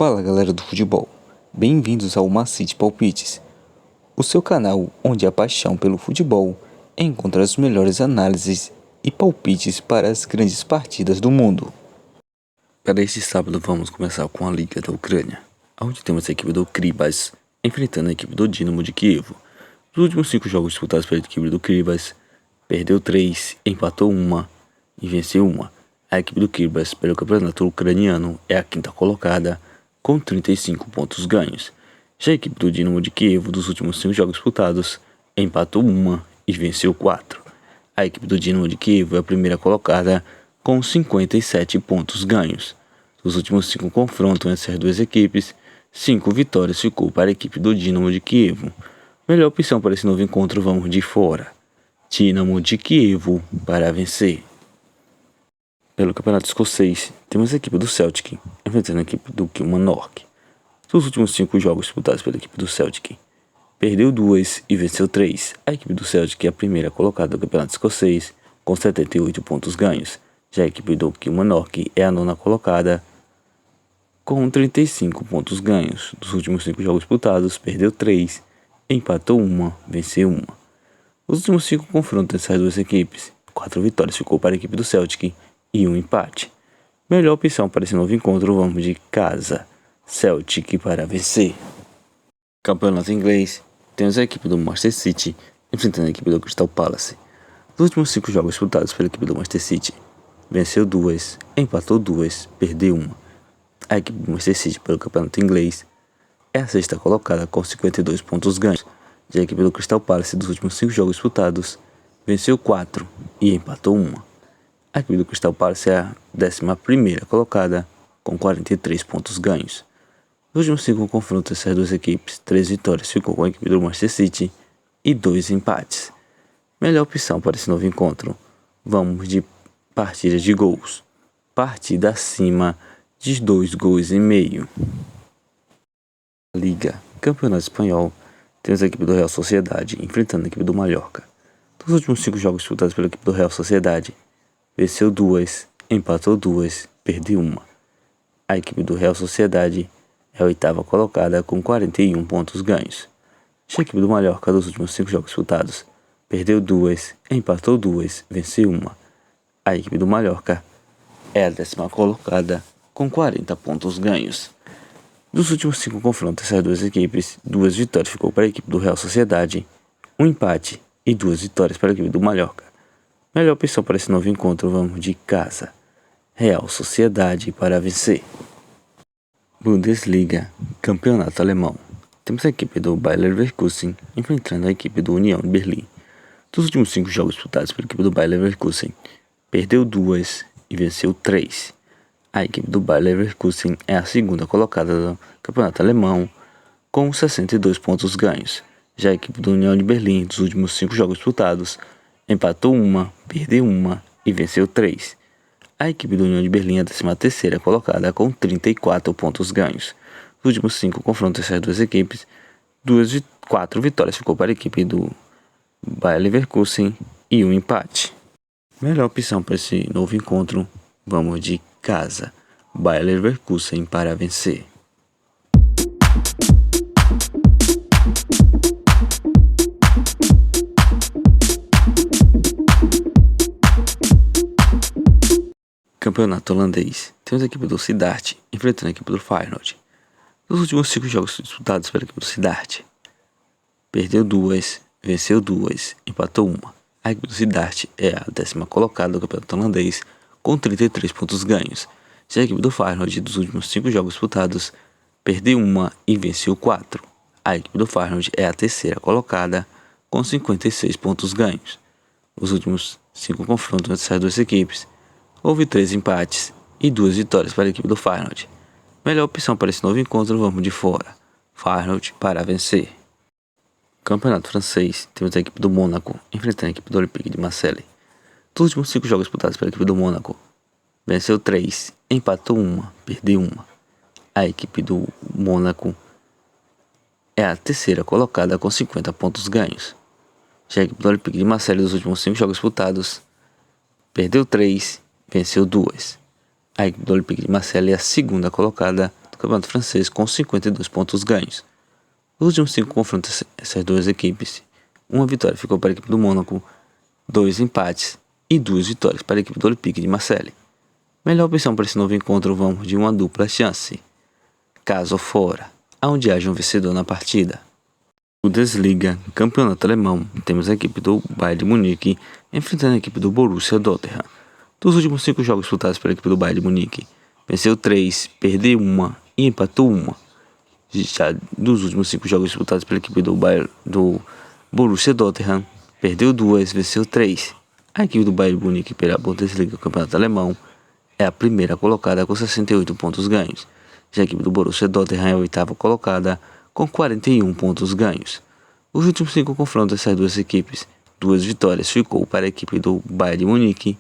Fala galera do futebol, bem-vindos ao Macite Palpites, o seu canal onde a paixão pelo futebol encontra as melhores análises e palpites para as grandes partidas do mundo. Para este sábado vamos começar com a Liga da Ucrânia, onde temos a equipe do Krivas enfrentando a equipe do Dinamo de Kiev. Nos últimos 5 jogos disputados pela equipe do Krivas, perdeu 3, empatou 1 e venceu 1. A equipe do Krivas pelo campeonato ucraniano é a 5ª colocada, com 35 pontos ganhos. Já a equipe do Dinamo de Kiev, dos últimos 5 jogos disputados, empatou 1 e venceu 4. A equipe do Dinamo de Kiev é a 1ª colocada, com 57 pontos ganhos. Dos últimos 5 confrontos entre as duas equipes, 5 vitórias ficou para a equipe do Dinamo de Kiev. Melhor opção para esse novo encontro, vamos de fora. Dinamo de Kiev para vencer. Pelo campeonato escocês, temos a equipe do Celtic enfrentando a equipe do Kilmarnock. Dos últimos 5 jogos disputados pela equipe do Celtic, perdeu 2 e venceu 3. A equipe do Celtic é a 1ª colocada do campeonato escocês, com 78 pontos ganhos. Já a equipe do Kilmarnock é a 9ª colocada, com 35 pontos ganhos. Dos últimos 5 jogos disputados, perdeu 3, empatou 1, venceu 1. Os últimos 5 confrontos entre as duas equipes, 4 vitórias ficou para a equipe do Celtic e 1 empate. Melhor opção para esse novo encontro, vamos de casa. Celtic para vencer. Campeonato inglês, temos a equipe do Manchester City enfrentando a equipe do Crystal Palace. Nos últimos 5 jogos disputados pela equipe do Manchester City, venceu 2, empatou 2, perdeu 1. A equipe do Manchester City pelo campeonato inglês é a 6ª colocada com 52 pontos ganhos. Já a equipe do Crystal Palace, dos últimos 5 jogos disputados, venceu 4 e empatou 1. A equipe do Crystal Palace é a 11ª colocada, com 43 pontos ganhos. Nos últimos 5 confrontos entre as duas equipes, 3 vitórias ficou com a equipe do Manchester City e 2 empates. Melhor opção para esse novo encontro, vamos de partida de gols. Partida acima de 2 gols e meio. Liga, Campeonato Espanhol, temos a equipe do Real Sociedade enfrentando a equipe do Mallorca. Dos últimos 5 jogos disputados pela equipe do Real Sociedade, venceu 2, empatou 2, perdeu 1. A equipe do Real Sociedade é a 8ª colocada com 41 pontos ganhos. Já a equipe do Mallorca, dos últimos 5 jogos disputados, perdeu 2, empatou 2, venceu 1. A equipe do Mallorca é a 10ª colocada com 40 pontos ganhos. Dos últimos 5 confrontos entre as duas equipes, 2 vitórias ficou para a equipe do Real Sociedade, 1 empate e 2 vitórias para a equipe do Mallorca. Melhor opção para esse novo encontro, vamos de casa. Real Sociedade para vencer. Bundesliga, Campeonato Alemão. Temos a equipe do Bayer Leverkusen enfrentando a equipe do União de Berlim. Dos últimos 5 jogos disputados pela equipe do Bayer Leverkusen, perdeu 2 e venceu 3. A equipe do Bayer Leverkusen é a 2ª colocada do Campeonato Alemão, com 62 pontos ganhos. Já a equipe do União de Berlim, dos últimos 5 jogos disputados, empatou 1, perdeu 1 e venceu 3. A equipe do União de Berlim é a 13ª colocada com 34 pontos ganhos. Nos últimos 5 confrontos entre as duas equipes, 4 vitórias ficou para a equipe do Bayer Leverkusen e 1 empate. Melhor opção para esse novo encontro, vamos de casa. Bayer Leverkusen para vencer. Campeonato holandês, temos a equipe do Sittard enfrentando a equipe do Feyenoord. Nos últimos 5 jogos disputados pela equipe do Sittard, perdeu 2, venceu 2, empatou 1. A equipe do Sittard é a 10ª colocada do campeonato holandês com 33 pontos ganhos. Já a equipe do Feyenoord, dos últimos 5 jogos disputados, perdeu 1 e venceu 4. A equipe do Feyenoord é a 3ª colocada com 56 pontos ganhos. Os últimos 5 confrontos entre as duas equipes, houve 3 empates e 2 vitórias para a equipe do Feyenoord. Melhor opção para esse novo encontro, vamos de fora. Feyenoord para vencer. Campeonato francês, temos a equipe do Mônaco enfrentando a equipe do Olympique de Marseille. Dos últimos 5 jogos disputados pela equipe do Mônaco, venceu 3, empatou 1, perdeu 1. A equipe do Mônaco é a 3ª colocada com 50 pontos ganhos. Já a equipe do Olympique de Marseille, dos últimos 5 jogos disputados, perdeu 3, venceu 2. A equipe do Olympique de Marseille é a 2ª colocada do campeonato francês com 52 pontos ganhos. Os últimos 5 confrontos essas duas equipes, uma vitória ficou para a equipe do Mônaco, 2 empates e 2 vitórias para a equipe do Olympique de Marseille. Melhor opção para esse novo encontro, vamos de uma dupla chance, caso fora, aonde haja um vencedor na partida. Bundesliga, campeonato alemão, temos a equipe do Bayern de Munique enfrentando a equipe do Borussia Dortmund. Dos últimos 5 jogos disputados pela equipe do Bayern de Munique, venceu 3, perdeu 1 e empatou 1. Já dos últimos 5 jogos disputados pela equipe do Borussia Dortmund, perdeu 2, venceu 3. A equipe do Bayern de Munique pela Bundesliga, campeonato alemão, é a primeira colocada com 68 pontos ganhos. Já a equipe do Borussia Dortmund é a 8ª colocada com 41 pontos ganhos. Os últimos 5 confrontos dessas duas equipes, 2 vitórias ficou para a equipe do Bayern de Munique,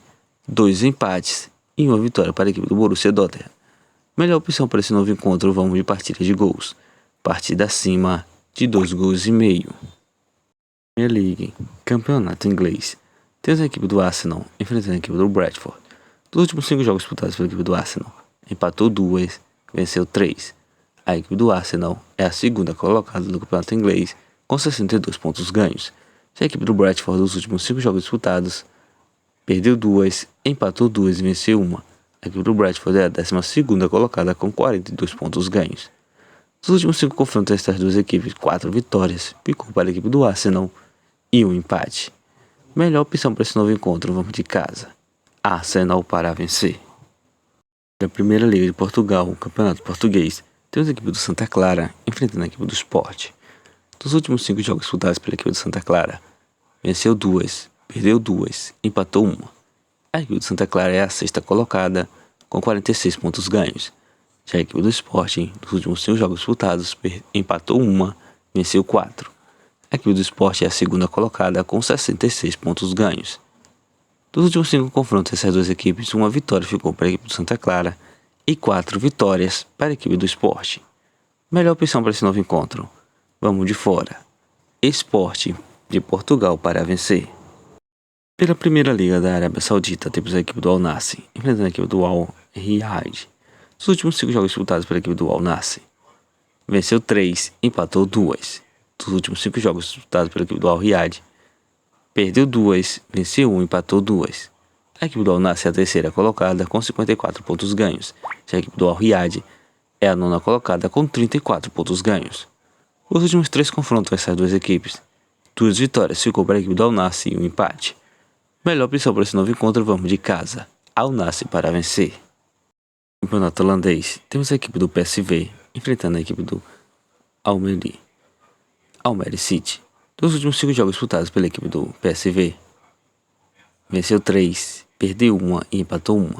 2 empates e 1 vitória para a equipe do Borussia Dortmund. Melhor opção para esse novo encontro, vamos de partida de gols. Partida acima de 2,5 gols. Premier League, campeonato inglês. Temos a equipe do Arsenal enfrentando a equipe do Bradford. Dos últimos 5 jogos disputados pela equipe do Arsenal, empatou 2, venceu 3. A equipe do Arsenal é a 2ª colocada no campeonato inglês com 62 pontos ganhos. Já a equipe do Bradford, dos últimos 5 jogos disputados, perdeu 2, empatou 2 e venceu 1. A equipe do Bradford é a 12ª colocada com 42 pontos ganhos. Dos últimos 5 confrontos dessas duas equipes, 4 vitórias ficou para a equipe do Arsenal e 1 empate. Melhor opção para esse novo encontro, vamos de casa. Arsenal para vencer. Da Primeira Liga de Portugal, o campeonato português, temos a equipe do Santa Clara enfrentando a equipe do Sport. Dos últimos 5 jogos disputados pela equipe do Santa Clara, venceu 2, perdeu 2, empatou 1. A equipe do Santa Clara é a 6ª colocada com 46 pontos ganhos. Já a equipe do Sport, nos últimos 5 jogos disputados, empatou 1, venceu 4. A equipe do Sport é a 2ª colocada com 66 pontos ganhos. Dos últimos 5 confrontos dessas duas equipes, 1 vitória ficou para a equipe do Santa Clara e 4 vitórias para a equipe do Sport. Melhor opção para esse novo encontro, vamos de fora. Sport de Portugal para vencer. Pela Primeira Liga da Arábia Saudita, temos a equipe do Al Nassr enfrentando a equipe do Al Riyadh. Dos últimos 5 jogos disputados pela equipe do Al Nassr, venceu 3, empatou 2. Dos últimos 5 jogos disputados pela equipe do Al Riyadh, perdeu 2, venceu 1, empatou 2. A equipe do Al Nassr é a 3ª colocada com 54 pontos ganhos. Já a equipe do Al Riyadh é a 9ª colocada com 34 pontos ganhos. Os últimos 3 confrontos dessas duas equipes, 2 vitórias ficou para a equipe do Al Nassr e 1 empate. Melhor opção para esse novo encontro, vamos de casa. Al Nassr para vencer. Campeonato holandês, temos a equipe do PSV enfrentando a equipe do Almere City. Dos últimos 5 jogos disputados pela equipe do PSV, venceu 3, perdeu 1 e empatou 1.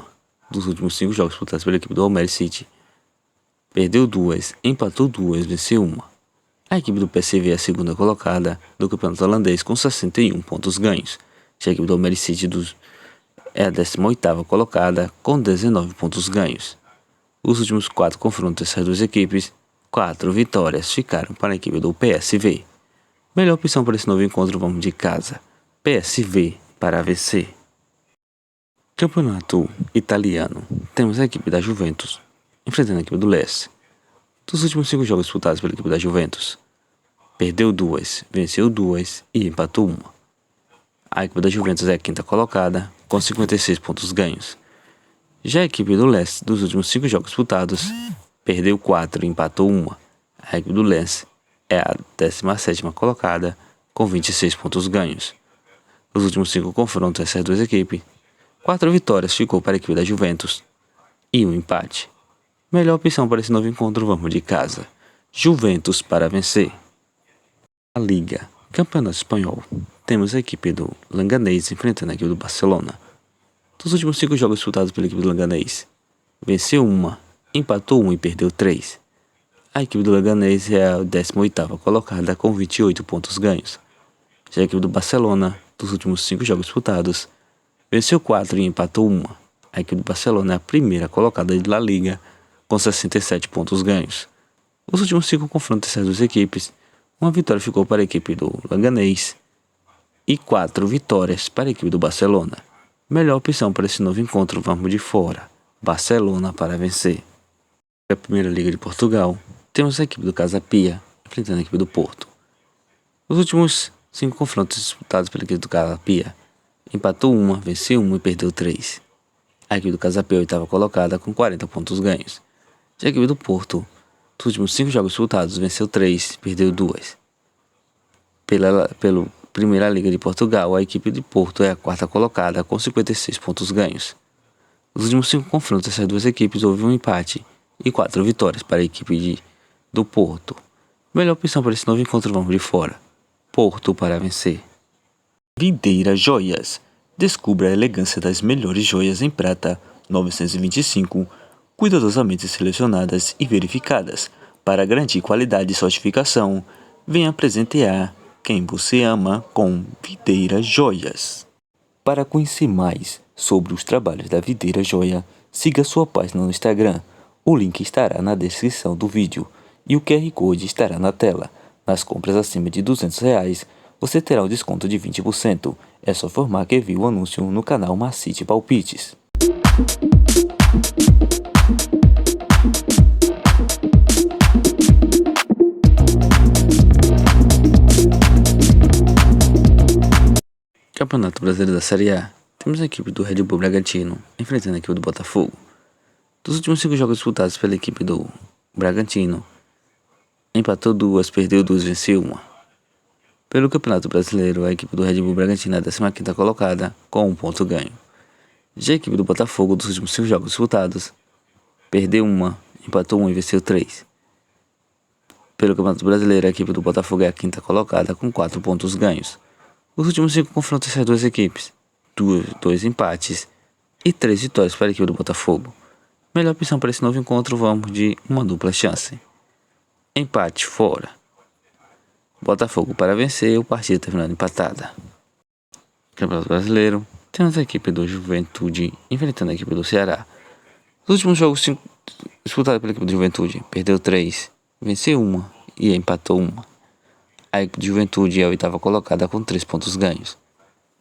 Dos últimos 5 jogos disputados pela equipe do Almere City, perdeu 2, empatou 2, venceu 1. A equipe do PSV é a 2ª colocada do campeonato holandês com 61 pontos ganhos. Já a equipe do Almere City é a 18ª colocada com 19 pontos ganhos. Os últimos 4 confrontos dessas duas equipes, 4 vitórias ficaram para a equipe do PSV. Melhor opção para esse novo encontro, vamos de casa. PSV para vencer. Campeonato italiano, temos a equipe da Juventus enfrentando a equipe do Lecce. Dos últimos 5 jogos disputados pela equipe da Juventus, perdeu 2, venceu 2 e empatou 1. A equipe da Juventus é a 5ª colocada com 56 pontos ganhos. Já a equipe do Lecce, dos últimos 5 jogos disputados, perdeu 4 e empatou 1. A equipe do Lecce é a 17ª colocada com 26 pontos ganhos. Nos últimos 5 confrontos dessas duas equipes, 4 vitórias ficou para a equipe da Juventus e 1 empate. Melhor opção para esse novo encontro, vamos de casa. Juventus para vencer. A Liga, campeonato espanhol, temos a equipe do Leganés enfrentando a equipe do Barcelona. Dos últimos 5 jogos disputados pela equipe do Leganés, venceu 1, empatou 1 e perdeu 3. A equipe do Leganés é a 18ª colocada com 28 pontos ganhos. Já a equipe do Barcelona, dos últimos 5 jogos disputados, venceu 4 e empatou 1. A equipe do Barcelona é a 1ª colocada de La Liga com 67 pontos ganhos. Os últimos 5 confrontos dessas duas equipes, 1 vitória ficou para a equipe do Leganés e 4 vitórias para a equipe do Barcelona. Melhor opção para esse novo encontro, vamos de fora. Barcelona para vencer. A Primeira Liga de Portugal, temos a equipe do Casa Pia enfrentando a equipe do Porto. Os últimos 5 confrontos disputados pela equipe do Casa Pia, empatou 1, venceu 1 e perdeu 3. A equipe do Casa Pia é a oitava colocada com 40 pontos ganhos. Já a equipe do Porto, nos últimos 5 jogos disputados, venceu 3, perdeu 2. Pela Primeira Liga de Portugal, a equipe de Porto é a quarta colocada com 56 pontos ganhos. Nos últimos 5 confrontos dessas duas equipes houve um empate e 4 vitórias para a equipe do Porto. Melhor opção para esse novo encontro, vamos de fora. Porto para vencer. Videira Joias. Descubra a elegância das melhores joias em prata 925, cuidadosamente selecionadas e verificadas para garantir qualidade e certificação. Venha presentear quem você ama com Videira Joias. Para conhecer mais sobre os trabalhos da Videira Joia, siga sua página no Instagram. O link estará na descrição do vídeo e o QR Code estará na tela. Nas compras acima de R$200, você terá um desconto de 20%. É só informar que viu o anúncio no canal Macite Palpites. Campeonato Brasileiro da Série A. Temos a equipe do Red Bull Bragantino enfrentando a equipe do Botafogo. Dos últimos 5 jogos disputados pela equipe do Bragantino, empatou 2, perdeu 2, venceu 1. Pelo Campeonato Brasileiro, a equipe do Red Bull Bragantino é a 15ª colocada com 1 ponto ganho. Já a equipe do Botafogo, dos últimos 5 jogos disputados, perdeu 1, empatou 1 e venceu 3. Pelo Campeonato Brasileiro, a equipe do Botafogo é a 5ª colocada com 4 pontos ganhos. Os últimos 5 confrontos dessas duas equipes, 2 empates e 3 vitórias para a equipe do Botafogo. Melhor opção para esse novo encontro, vamos de uma dupla chance. Empate fora. Botafogo para vencer, o partido terminando empatada. Campeonato Brasileiro, temos a equipe do Juventude enfrentando a equipe do Ceará. Os últimos jogos disputados pela equipe do Juventude, perdeu 3, venceu 1 e empatou 1. A equipe do Juventude é a 8ª colocada com 3 pontos ganhos.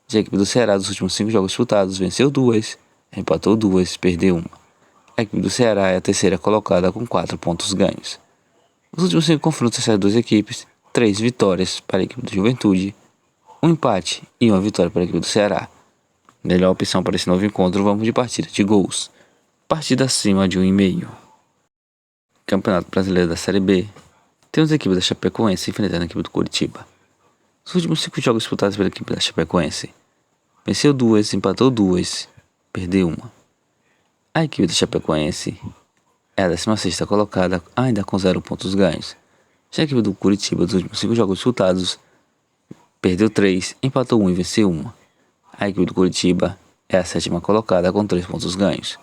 Já a equipe do Ceará, dos últimos 5 jogos disputados, venceu 2, empatou 2, perdeu 1. A equipe do Ceará é a 3ª colocada com 4 pontos ganhos. Nos últimos 5 confrontos dessas duas equipes, 3 vitórias para a equipe do Juventude, 1 empate e 1 vitória para a equipe do Ceará. Melhor opção para esse novo encontro, vamos de partida de gols. Partida acima de 1,5. Campeonato Brasileiro da Série B. Temos a equipe da Chapecoense enfrentando a equipe do Coritiba. Os últimos 5 jogos disputados pela equipe da Chapecoense, venceu 2, empatou 2, perdeu 1. A equipe da Chapecoense é a 16ª colocada, ainda com 0 pontos ganhos. Já a equipe do Coritiba, dos últimos 5 jogos disputados, perdeu 3, empatou 1 e venceu 1. A equipe do Coritiba é a 7ª colocada com 3 pontos ganhos.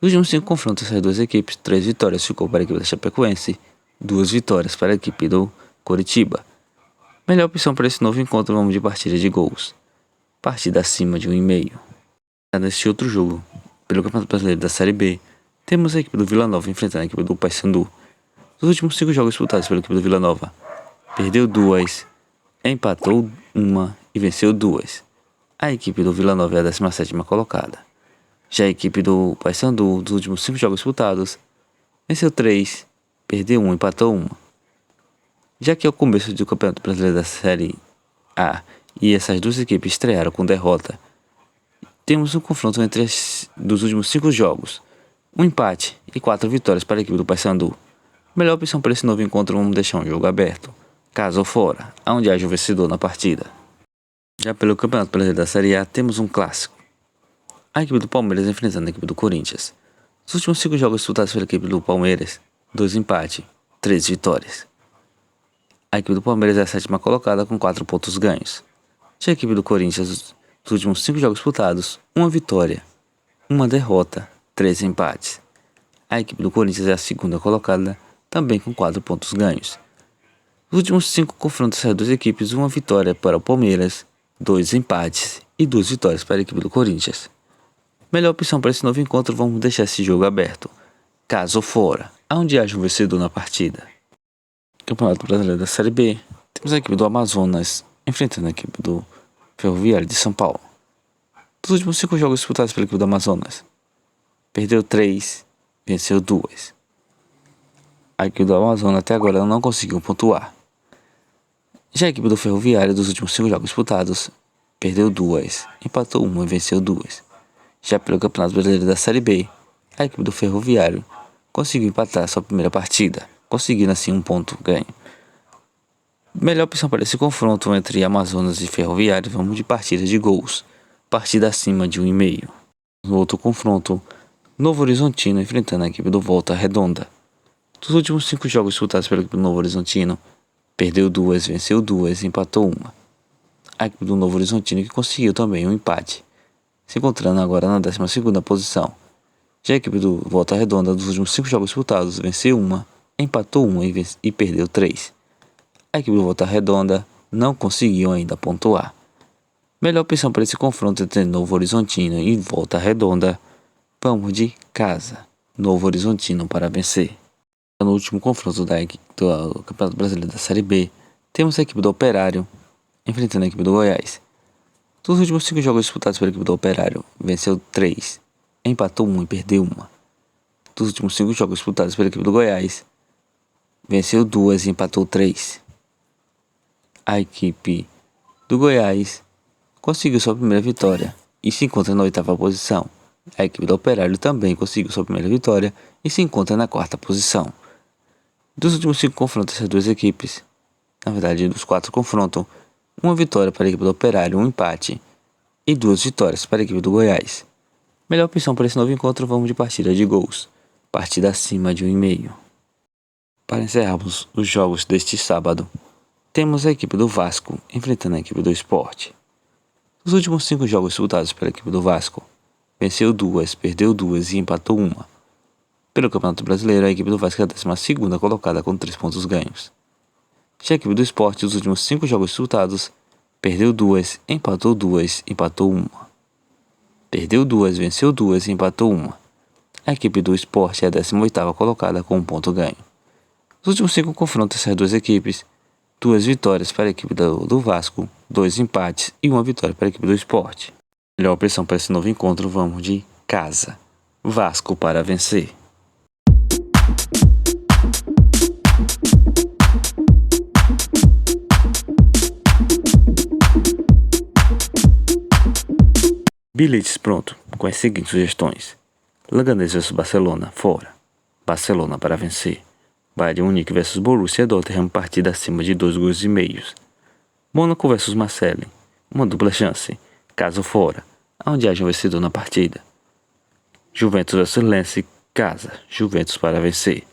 Nos últimos 5 confrontos dessas duas equipes, 3 vitórias ficou para a equipe da Chapecoense, 2 vitórias para a equipe do Coritiba. Melhor opção para esse novo encontro, vamos de partida de gols. Partida acima de 1,5. Neste outro jogo, pelo Campeonato Brasileiro da Série B, temos a equipe do Vila Nova enfrentando a equipe do Paysandu. Nos últimos 5 jogos disputados pela equipe do Vila Nova, perdeu 2, empatou 1 e venceu 2. A equipe do Vila Nova é a 17ª colocada. Já a equipe do Paysandu, dos últimos 5 jogos disputados, venceu 3, perdeu 1, empatou 1. Já que é o começo do Campeonato Brasileiro da Série A e essas duas equipes estrearam com derrota, temos um confronto dos últimos 5 jogos, 1 empate e 4 vitórias para a equipe do Paysandu. Melhor opção para esse novo encontro, vamos deixar um jogo aberto, casa ou fora, onde haja um vencedor na partida. Já pelo Campeonato Brasileiro da Série A, temos um clássico. A equipe do Palmeiras enfrentando a equipe do Corinthians. Os últimos 5 jogos disputados pela equipe do Palmeiras, 2 empates, 3 vitórias. A equipe do Palmeiras é a 7ª colocada com 4 pontos ganhos. Já a equipe do Corinthians, dos últimos 5 jogos disputados, 1 vitória, 1 derrota, 3 empates. A equipe do Corinthians é a 2ª colocada, também com 4 pontos ganhos. Nos últimos 5 confrontos dessas duas equipes, 1 vitória para o Palmeiras, 2 empates e 2 vitórias para a equipe do Corinthians. Melhor opção para esse novo encontro, vamos deixar esse jogo aberto, casa ou fora, onde haja um vencedor na partida. Campeonato Brasileiro da Série B, temos a equipe do Amazonas enfrentando a equipe do Ferroviário de São Paulo. Dos últimos 5 jogos disputados pela equipe do Amazonas, perdeu 3, venceu 2. A equipe do Amazonas até agora não conseguiu pontuar. Já a equipe do Ferroviário, dos últimos 5 jogos disputados, perdeu 2, empatou 1 e venceu 2. Já pelo Campeonato Brasileiro da Série B, a equipe do Ferroviário conseguiu empatar sua primeira partida, conseguindo assim um ponto ganho. Melhor opção para esse confronto entre Amazonas e Ferroviário, vamos de partida de gols, partida acima de 1,5. No outro confronto, Novo Horizontino enfrentando a equipe do Volta Redonda. Dos últimos 5 jogos disputados pela equipe do Novo Horizontino, perdeu 2, venceu 2 e empatou 1. A equipe do Novo Horizontino que conseguiu também um empate, se encontrando agora na 12ª posição. Já a equipe do Volta Redonda, dos últimos 5 jogos disputados, venceu 1, empatou 1 e perdeu 3. A equipe do Volta Redonda não conseguiu ainda pontuar. Melhor opção para esse confronto entre Novo Horizontino e Volta Redonda, vamos de casa. Novo Horizontino para vencer. No último confronto do Campeonato Brasileiro da Série B, temos a equipe do Operário enfrentando a equipe do Goiás. Dos últimos 5 jogos disputados pela equipe do Operário, venceu 3, empatou 1 e perdeu 1. Dos últimos 5 jogos disputados pela equipe do Goiás, venceu 2 e empatou 3. A equipe do Goiás conseguiu sua primeira vitória e se encontra na 8ª posição. A equipe do Operário também conseguiu sua primeira vitória e se encontra na 4ª posição. Dos últimos 5 confrontos dessas duas equipes, na verdade dos 4 confrontos, uma vitória para a equipe do Operário, um empate e 2 vitórias para a equipe do Goiás. Melhor opção para esse novo encontro, vamos de partida de gols, partida acima de 1,5. Para encerrarmos os jogos deste sábado, temos a equipe do Vasco enfrentando a equipe do Sport. Nos últimos 5 jogos disputados pela equipe do Vasco, venceu 2, perdeu 2 e empatou 1. Pelo Campeonato Brasileiro, a equipe do Vasco é a 12ª colocada com 3 pontos ganhos. Já a equipe do Sport, nos últimos 5 jogos disputados, perdeu 2, empatou 2, empatou 1. Perdeu 2, venceu 2 e empatou 1. A equipe do Sport é a 18ª colocada com 1 ponto ganho. Nos últimos 5 confrontos dessas duas equipes, 2 vitórias para a equipe do Vasco, 2 empates e 1 vitória para a equipe do Sport. Melhor opção para esse novo encontro, vamos de casa. Vasco para vencer. Bilhetes pronto, com as seguintes sugestões: Leganés vs Barcelona, fora. Barcelona para vencer. Bayern de Munique vs Borussia Dortmund, partida acima de 2,5 gols. Mônaco vs Marseille, uma dupla chance, caso fora, onde haja um vencedor na partida. Juventus vs Lens, casa, Juventus para vencer.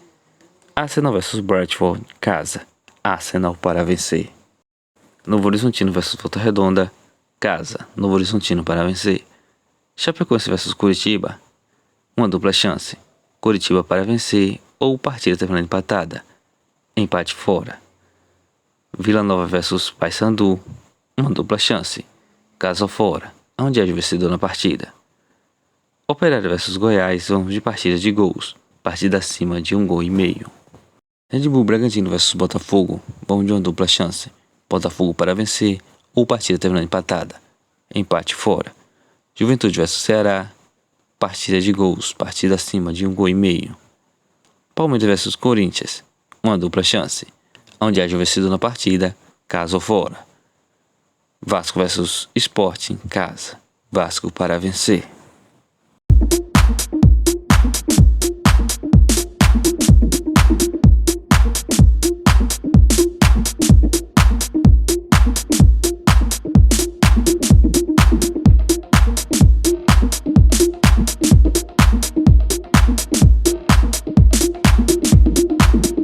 Arsenal vs Brentford, casa, Arsenal para vencer. Novo Horizontino vs Volta Redonda, casa, Novo Horizontino para vencer. Chapecoense vs Curitiba, uma dupla chance, Curitiba para vencer ou partida terminando empatada, empate fora. Vila Nova vs Paysandu, uma dupla chance, caso fora, onde haja vencedor na partida. Operário vs Goiás, vamos de partida de gols, partida acima de 1,5 gols. Red Bull Bragantino vs Botafogo, vamos de uma dupla chance, Botafogo para vencer ou partida terminando empatada, empate fora. Juventude vs Ceará, partida de gols, partida acima de 1,5 gols. Palmeiras vs Corinthians, uma dupla chance, onde haja um vencedor na partida, caso fora. Vasco vs Sport em casa, Vasco para vencer.